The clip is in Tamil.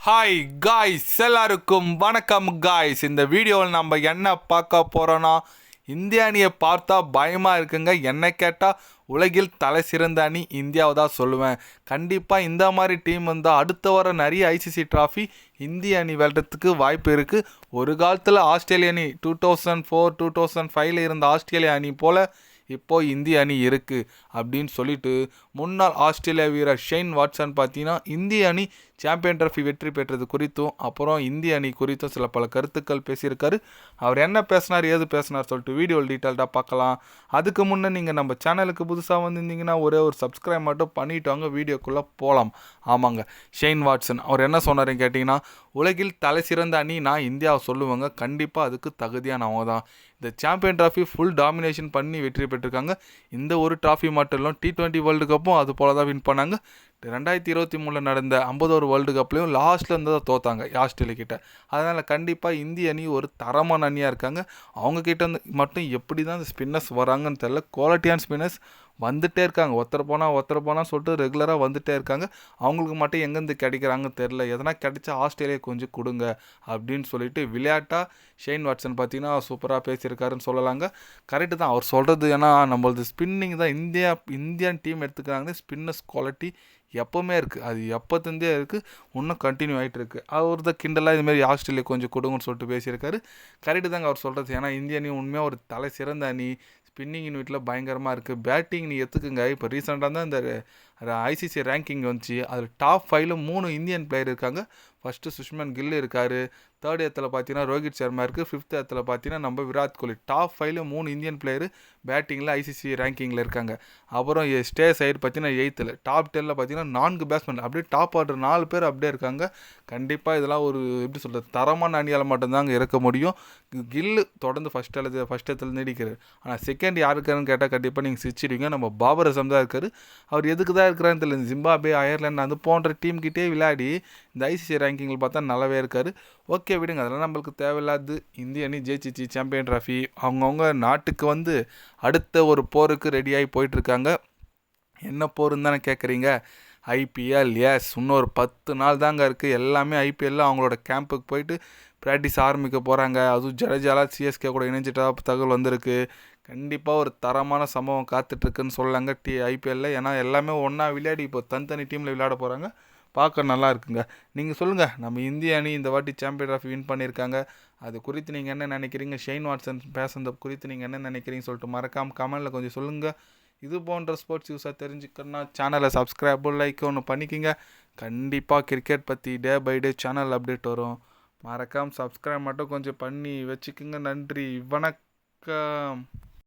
ஹாய் காய்ஸ், எல்லாருக்கும் வணக்கம் காய்ஸ். இந்த வீடியோவில் நம்ம என்ன பார்க்க போகிறோன்னா, இந்திய அணியை பார்த்தா பயமாக இருக்குங்க. என்ன கேட்டால் உலகில் தலை சிறந்த அணி இந்தியாவை தான் சொல்லுவேன். கண்டிப்பாக இந்த மாதிரி டீம் வந்தால் அடுத்த வர நிறைய ஐசிசி ட்ராஃபி இந்திய அணி வெல்றதுக்கு வாய்ப்பு இருக்குது. ஒரு காலத்தில் ஆஸ்திரேலிய அணி 2004 2005 இருந்த ஆஸ்திரேலிய அணி போல் இப்போது இந்திய அணி இருக்குது அப்படின்னு சொல்லிட்டு முன்னாள் ஆஸ்திரேலியா வீரர் ஷெய்ன் வாட்சன் பார்த்தீங்கன்னா இந்திய அணி சாம்பியன் ட்ராஃபி வெற்றி பெற்றது குறித்தும் அப்புறம் இந்திய அணி குறித்தும் சில பல கருத்துக்கள் பேசியிருக்காரு. அவர் என்ன பேசினார், ஏது பேசினார் சொல்லிட்டு வீடியோவில் டீட்டெயில்டாக பார்க்கலாம். அதுக்கு முன்னே நீங்கள் நம்ம சேனலுக்கு புதுசாக வந்திருந்தீங்கன்னா ஒரே ஒரு சப்ஸ்கிரைப் மட்டும் பண்ணிவிட்டு வாங்க, வீடியோக்குள்ளே போகலாம். ஆமாங்க, ஷெய்ன் வாட்சன் அவர் என்ன சொன்னாருன்னு கேட்டிங்கன்னா, உலகில் தலை சிறந்த அணி நான் இந்தியாவை சொல்லுவாங்க. கண்டிப்பாக அதுக்கு தகுதியானவங்க தான். இந்த சாம்பியன் ட்ராஃபி ஃபுல் டாமினேஷன் பண்ணி வெற்றி பெற்றிருக்காங்க. இந்த ஒரு ட்ராஃபி மட்டும் இல்லை, T20 வேர்ல்டு கப்பும் அது போல தான் வின் பண்ணாங்க. 2023 நடந்த 51 வேர்ல்டு கப்லேயும் லாஸ்ட்டில் இருந்து தான் தோத்தாங்க ஆஸ்திரேலியா கிட்ட. அதனால் கண்டிப்பாக இந்திய அணி ஒரு தரமான அணியாக இருக்காங்க. அவங்கக்கிட்ட மட்டும் எப்படி தான் இந்த ஸ்பின்னர்ஸ் வராங்கன்னு தெரில. குவாலிட்டியான ஸ்பின்னர்ஸ் வந்துகிட்டே இருக்காங்க. ஒருத்தர் போனால் சொல்லிட்டு ரெகுலராக வந்துகிட்டே இருக்காங்க. அவங்களுக்கு மட்டும் எங்கேருந்து கிடைக்கிறாங்கன்னு தெரில. எதனா கிடைச்சா ஆஸ்திரேலியா கொஞ்சம் கொடுங்க அப்படின்னு சொல்லிட்டு விளையாட்டாக ஷெய்ன் வாட்சன் பார்த்தீங்கன்னா சூப்பராக பேசியிருக்காருன்னு சொல்லலாங்க. கரெக்டு தான் அவர் சொல்கிறது. ஏன்னா நம்மளது ஸ்பின்னிங் தான் இந்தியன் டீம் எடுத்துக்கிறாங்க. ஸ்பின்னர்ஸ் குவாலிட்டி எப்போவுமே இருக்குது. அது எப்போத்துலேருந்தே இருக்குது, இன்னும் கண்டினியூ ஆகிட்டு இருக்குது. அவர் தான் கிண்டலாக இதுமாரி ஆஸ்திரேலியா கொஞ்சம் கொடுங்கன்னு சொல்லிட்டு பேசியிருக்காரு. கரெக்டு தாங்க அவர் சொல்கிறது. ஏன்னா இந்திய அணி உண்மையாக ஒரு தலை சிறந்த அணி. ஸ்பின்னிங் யூனிட்டில் பயங்கரமாக இருக்குது. பேட்டிங் நீ எடுத்துக்குங்க. இப்போ ரீசெண்டாக தான் இந்த ஐசிசி ரேங்கிங் வந்துச்சு. அதில் டாப் 5ல 3 இந்தியன் பிளேயர் இருக்காங்க. ஃபஸ்ட்டு சுஷ்மன் கில் இருக்கார். தேர்ட் இடத்துல பார்த்தீங்கன்னா ரோஹித் சர்மா இருக்குது. ஃபிஃப்த் இடத்துல பார்த்தீங்கன்னா நம்ம Virat Kohli. Top 5ல 3 Indian player பேட்டிங்கில் ஐசிசி ரேங்கிங்கில் இருக்காங்க. அப்புறம் ஸ்டே சைடு பார்த்தீங்கன்னா 8th. டாப் 10ல் பார்த்தீங்கன்னா 4 பேட்ஸ்மேன் அப்படியே டாப் ஆர்டர் 4 பேர் அப்படியே இருக்காங்க. கண்டிப்பாக இதெல்லாம் ஒரு எப்படி சொல்கிறது, தரமான அணியால் மட்டும்தாங்க இருக்க முடியும். கில்லு தொடர்ந்து ஃபஸ்ட் இடத்துல நீடிக்கிறார். ஆனால் செகண்ட் யாருக்காருன்னு கேட்டால் கண்டிப்பாக நீங்கள் சிரிச்சிடுவீங்க. நம்ம பாபர் அசம் தான் இருக்கார். அவர் எதுக்கு தான் இருக்கிறான்னு தெரியல. ஜிம்பாப்வே, அயர்லாந்து அது போன்ற டீம்கிட்டே விளையாடி இந்த ஐசிசி ரேங்கிங்கில் பார்த்தா நல்லாவே இருக்கார். ஓகே விடுங்க, அதெல்லாம் நம்மளுக்கு தேவையில்லாது. இந்திய அணி ஜெயிச்சிச்சு சாம்பியன் ட்ராஃபி. அவங்கவுங்க நாட்டுக்கு வந்து அடுத்த ஒரு போருக்கு ரெடியாகி போயிட்டுருக்காங்க. என்ன போருன்னு தானே கேட்குறீங்க? ஐபிஎல். எஸ், இன்னொரு 10 நாள் தாங்க இருக்குது. எல்லாமே ஐபிஎல்லில் அவங்களோட கேம்புக்கு போயிட்டு ப்ராக்டிஸ் ஆரம்பிக்க போகிறாங்க. அதுவும் ஜடேஜாலாம் சிஎஸ்கே கூட இணைஞ்சிட்டா தகவல் வந்திருக்கு. கண்டிப்பாக ஒரு தரமான சம்பவம் காத்துட்ருக்குன்னு சொல்லலாங்க ஐபிஎல்லில். ஏன்னா எல்லாமே ஒன்றா விளையாடி இப்போ தனித்தனி டீமில் விளையாட போகிறாங்க. பார்க்க நல்லா இருக்குங்க. நீங்கள் சொல்லுங்கள், நம்ம இந்திய அணி இந்த வாட்டி சாம்பியன் ட்ராஃபி வின் பண்ணியிருக்காங்க. அது குறித்து நீங்கள் என்ன நினைக்கிறீங்க? ஷெய்ன் வாட்சன் பேசுனது குறித்து நீங்கள் என்ன நினைக்கிறீங்கன்னு சொல்லிட்டு மறக்காமல் கமெண்டில் கொஞ்சம் சொல்லுங்கள். இது போன்ற ஸ்போர்ட்ஸ் யூஸாக தெரிஞ்சுக்கணுன்னா சேனலை சப்ஸ்கிரைபு லைக் ஒன்று பண்ணிக்கிங்க. கண்டிப்பாக கிரிக்கெட் பற்றி day by day channel update வரும். மறக்காமல் சப்ஸ்கிரைப் மட்டும் கொஞ்சம் பண்ணி வச்சுக்கோங்க. நன்றி, வணக்கம்.